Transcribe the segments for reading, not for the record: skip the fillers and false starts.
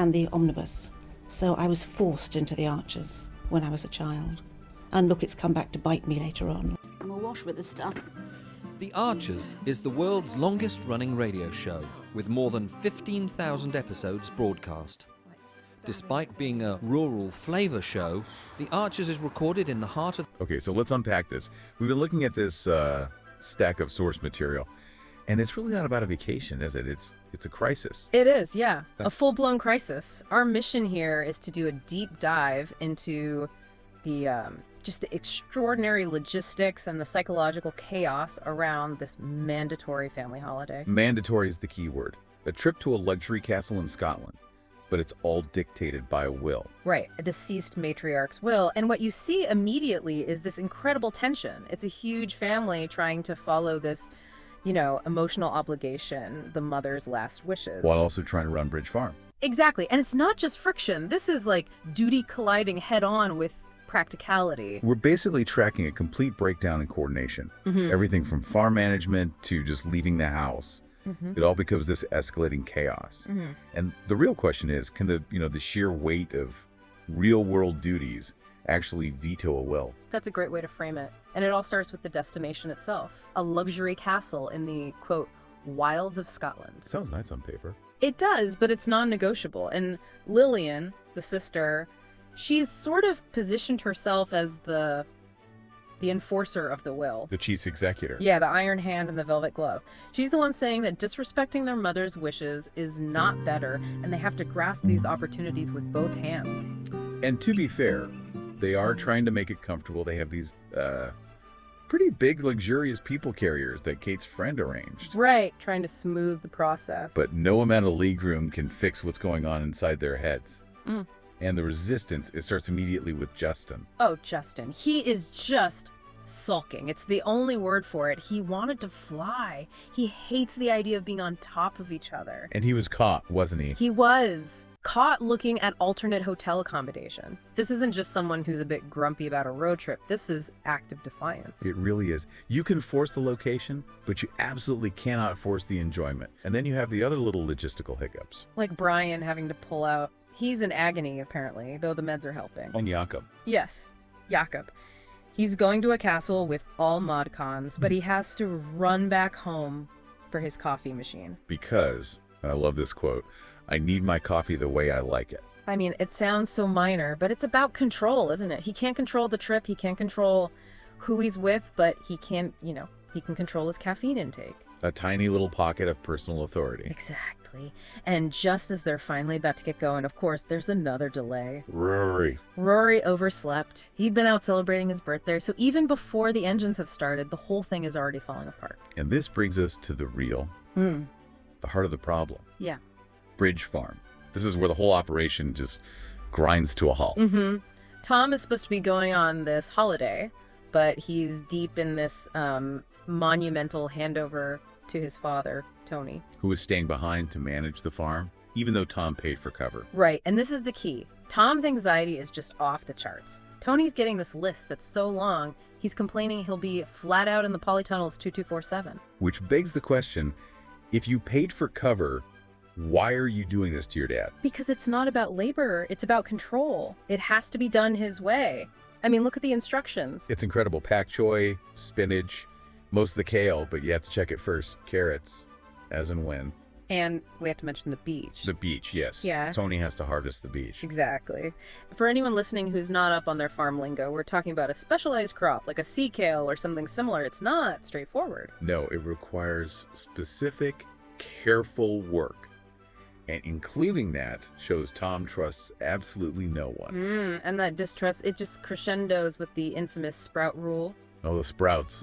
and the omnibus. So I was forced into the Archers when I was a child. And look, it's come back to bite me later on. I'm awash with this stuff. The Archers is the world's longest-running radio show, with more than 15,000 episodes broadcast. Despite being a rural flavor show, The Archers is recorded in the heart of... Okay, so let's unpack this. We've been looking at this stack of source material, and it's really not about a vacation, is it? It's a crisis. It is, yeah. A full-blown crisis. Our mission here is to do a deep dive into the just the extraordinary logistics and the psychological chaos around this mandatory family holiday. Mandatory is the key word. A trip to a luxury castle in Scotland, but it's all dictated by a will. Right, a deceased matriarch's will. And what you see immediately is this incredible tension. It's a huge family trying to follow this, you know, emotional obligation, the mother's last wishes. While also trying to run Bridge Farm. Exactly. And it's not just friction. This is like duty colliding head-on with practicality. We're basically tracking a complete breakdown in coordination. Everything from farm management to just leaving the house. It all becomes this escalating chaos. And the real question is, can the sheer weight of real-world duties actually veto a will? That's a great way to frame it. And it all starts with the destination itself. A luxury castle in the, quote, wilds of Scotland. Sounds nice on paper. It does, but it's non-negotiable. And Lillian, the sister, she's sort of positioned herself as the enforcer of the will. The chief executor. Yeah, the iron hand and the velvet glove. She's the one saying that disrespecting their mother's wishes is not better, and they have to grasp these opportunities with both hands. And to be fair, they are trying to make it comfortable. They have these pretty big, luxurious people carriers that Kate's friend arranged. Right, trying to smooth the process. But no amount of legroom can fix what's going on inside their heads. And the resistance, it starts immediately with Justin. Oh, Justin. He is just sulking. It's the only word for it. He wanted to fly. He hates the idea of being on top of each other. And he was caught, wasn't he? He was caught looking at alternate hotel accommodation. This isn't just someone who's a bit grumpy about a road trip. This is active defiance. It really is. You can force the location, but you absolutely cannot force the enjoyment. And then you have the other little logistical hiccups. Like Brian having to pull out. He's in agony, apparently, though the meds are helping. And Jakob. Yes, Jakob. He's going to a castle with all mod cons, but he has to run back home for his coffee machine. Because, and I love this quote, I need my coffee the way I like it. I mean, it sounds so minor, but it's about control, isn't it? He can't control the trip, he can't control who he's with, but he can, he can control his caffeine intake. A tiny little pocket of personal authority. Exactly. And just as they're finally about to get going, of course, there's another delay. Rory overslept. He'd been out celebrating his birthday, so even before the engines have started, the whole thing is already falling apart. And this brings us to the real, the heart of the problem. Yeah. Bridge Farm. This is where the whole operation just grinds to a halt. Tom is supposed to be going on this holiday, but he's deep in this monumental handover to his father, Tony. Who was staying behind to manage the farm, even though Tom paid for cover. Right, and this is the key. Tom's anxiety is just off the charts. Tony's getting this list that's so long, he's complaining he'll be flat out in the polytunnels 2247. Which begs the question, if you paid for cover, why are you doing this to your dad? Because it's not about labor, it's about control. It has to be done his way. I mean, look at the instructions. It's incredible. Pak choy, spinach, most of the kale, but you have to check it first. Carrots, as and when. And we have to mention the beach. The beach, yes. Yeah. Tony has to harvest the beach. Exactly. For anyone listening who's not up on their farm lingo, we're talking about a specialized crop, like a sea kale or something similar. It's not straightforward. No, it requires specific, careful work. And including that shows Tom trusts absolutely no one. And that distrust, it just crescendos with the infamous sprout rule. Oh, the sprouts.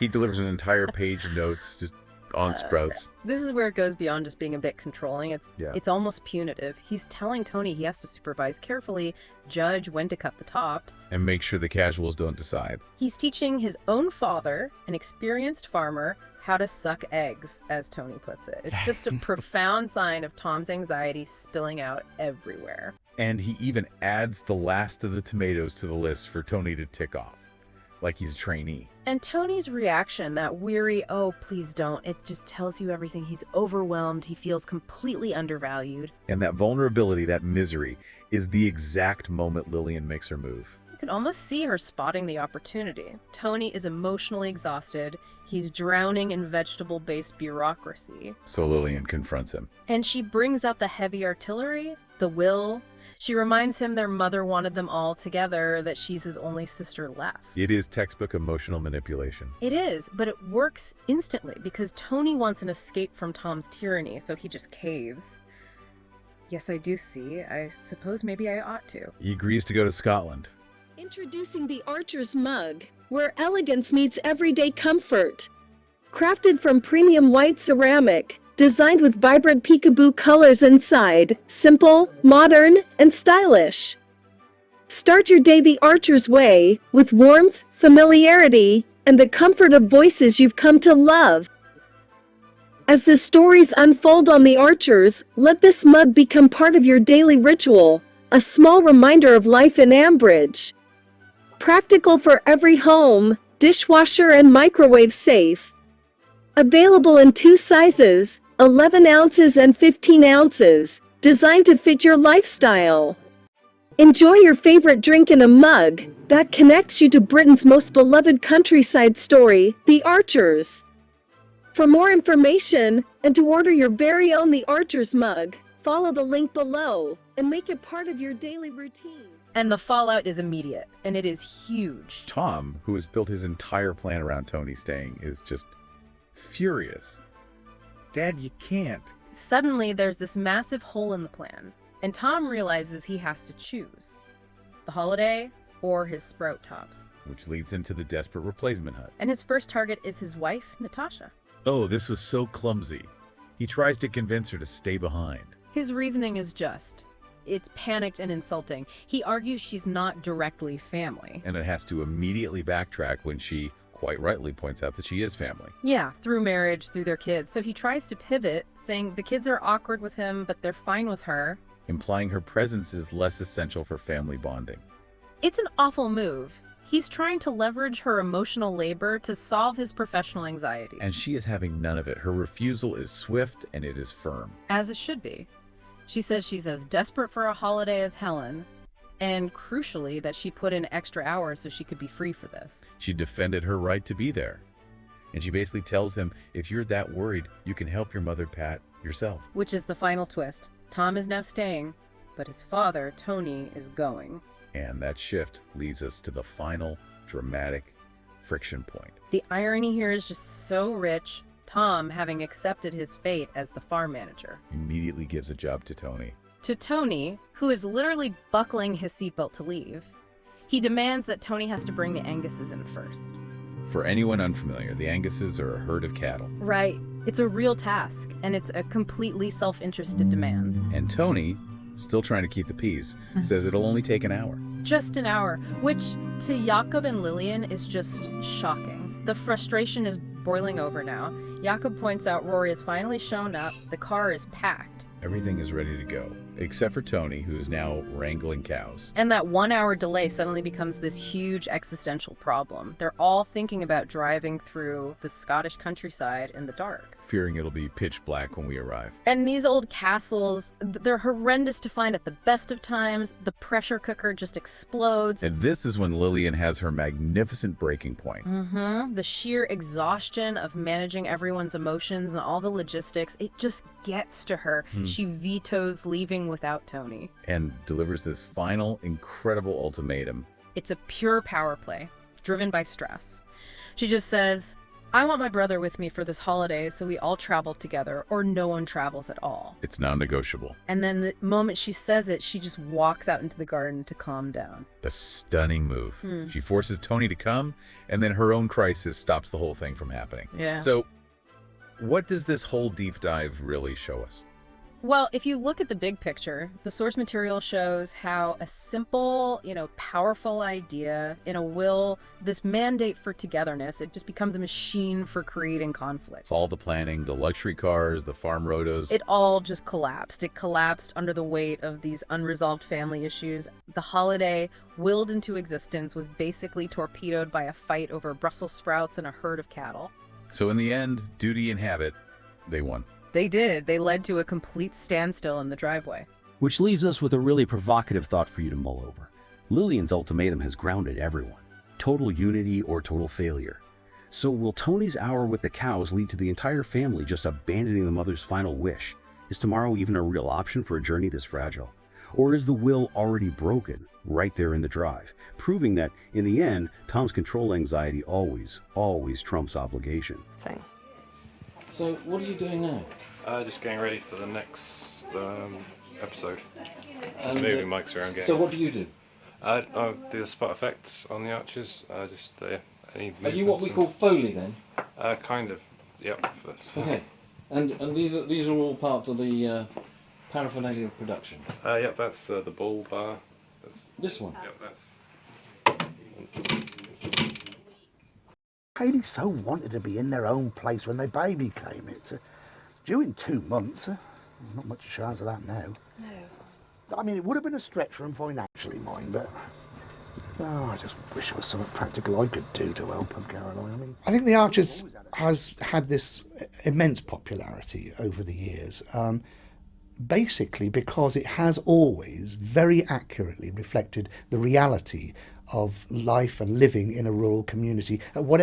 He delivers an entire page of notes just on sprouts. This is where it goes beyond just being a bit controlling. It's almost punitive. He's telling Tony he has to supervise carefully, judge when to cut the tops. And make sure the casuals don't decide. He's teaching his own father, an experienced farmer, how to suck eggs, as Tony puts it. It's just a profound sign of Tom's anxiety spilling out everywhere. And he even adds the last of the tomatoes to the list for Tony to tick off, like he's a trainee. And Tony's reaction, that weary, oh, please don't, it just tells you everything. He's overwhelmed. He feels completely undervalued. And that vulnerability, that misery, is the exact moment Lillian makes her move. You can almost see her spotting the opportunity. Tony is emotionally exhausted. He's drowning in vegetable-based bureaucracy. So Lillian confronts him. And she brings out the heavy artillery, the will. She reminds him their mother wanted them all together, that she's his only sister left. It is textbook emotional manipulation. It is, but it works instantly because Tony wants an escape from Tom's tyranny, so he just caves. Yes, I do see. I suppose maybe I ought to. He agrees to go to Scotland. Introducing the Archer's Mug, where elegance meets everyday comfort. Crafted from premium white ceramic, designed with vibrant peekaboo colors inside, simple, modern, and stylish. Start your day the Archer's way, with warmth, familiarity, and the comfort of voices you've come to love. As the stories unfold on the Archers, let this mug become part of your daily ritual, a small reminder of life in Ambridge. Practical for every home, dishwasher and microwave safe. Available in 2 sizes, 11 ounces and 15 ounces, designed to fit your lifestyle. Enjoy your favorite drink in a mug that connects you to Britain's most beloved countryside story, The Archers. For more information and to order your very own The Archers mug, follow the link below and make it part of your daily routine. And the fallout is immediate, and it is huge. Tom, who has built his entire plan around Tony staying, is just furious. Dad, you can't. Suddenly, there's this massive hole in the plan, and Tom realizes he has to choose. The holiday or his sprout tops. Which leads into the desperate replacement hunt. And his first target is his wife, Natasha. Oh, this was so clumsy. He tries to convince her to stay behind. His reasoning is just. It's panicked and insulting. He argues she's not directly family. And it has to immediately backtrack when she, quite rightly, points out that she is family. Yeah, through marriage, through their kids. So he tries to pivot, saying the kids are awkward with him, but they're fine with her. Implying her presence is less essential for family bonding. It's an awful move. He's trying to leverage her emotional labor to solve his professional anxiety. And she is having none of it. Her refusal is swift and it is firm. As it should be. She says she's as desperate for a holiday as Helen, and crucially, that she put in extra hours so she could be free for this. She defended her right to be there. And she basically tells him, if you're that worried, you can help your mother, Pat, yourself. Which is the final twist. Tom is now staying, but his father, Tony, is going. And that shift leads us to the final dramatic friction point. The irony here is just so rich. Tom, having accepted his fate as the farm manager, Immediately gives a job to Tony. to Tony, who is literally buckling his seatbelt to leave. He demands that Tony has to bring the Anguses in first. For anyone unfamiliar, the Anguses are a herd of cattle. Right. It's a real task, and it's a completely self-interested demand. And Tony, still trying to keep the peace, says it'll only take an hour. Just an hour, which to Jakob and Lillian is just shocking. The frustration is boiling over now. Jakob points out Rory has finally shown up. The car is packed. Everything is ready to go, except for Tony, who is now wrangling cows. And that 1 hour delay suddenly becomes this huge existential problem. They're all thinking about driving through the Scottish countryside in the dark. Fearing it'll be pitch black when we arrive. And these old castles, they're horrendous to find at the best of times. The pressure cooker just explodes. And this is when Lillian has her magnificent breaking point. The sheer exhaustion of managing everyone's emotions and all the logistics, it just gets to her. She vetoes leaving without Tony. And delivers this final, incredible ultimatum. It's a pure power play, driven by stress. She just says, I want my brother with me for this holiday so we all travel together, or no one travels at all. It's non-negotiable. And then the moment she says it, she just walks out into the garden to calm down. The stunning move. She forces Tony to come, and then her own crisis stops the whole thing from happening. Yeah. So, what does this whole deep dive really show us? Well, if you look at the big picture, the source material shows how a simple, powerful idea in a will, this mandate for togetherness, it just becomes a machine for creating conflict. All the planning, the luxury cars, the farm rotos. It all just collapsed. It collapsed under the weight of these unresolved family issues. The holiday, willed into existence, was basically torpedoed by a fight over Brussels sprouts and a herd of cattle. So in the end, duty and habit, they won. They did. They led to a complete standstill in the driveway. Which leaves us with a really provocative thought for you to mull over. Lillian's ultimatum has grounded everyone. Total unity or total failure. So will Tony's hour with the cows lead to the entire family just abandoning the mother's final wish? Is tomorrow even a real option for a journey this fragile? Or is the will already broken, right there in the drive, proving that, in the end, Tom's control anxiety always trumps obligation? So, what are you doing now? Just getting ready for the next episode. Just And, moving mics around. So, what do you do? I do the spot effects on the arches. Any Are you what we movements call Foley then? and- kind of. Yep. That's, Okay. And these are all part of the paraphernalia of production. yep. That's the ball bar. That's. This one. Yep. That's. Haley so wanted to be in their own place when their baby came. It's due in 2 months. Not much chance of that now. No. I mean, it would have been a stretch for them financially, mind, but I just wish there was something practical I could do to help them, Caroline. I think The Archers has had this immense popularity over the years, basically because it has always very accurately reflected the reality of life and living in a rural community at whatever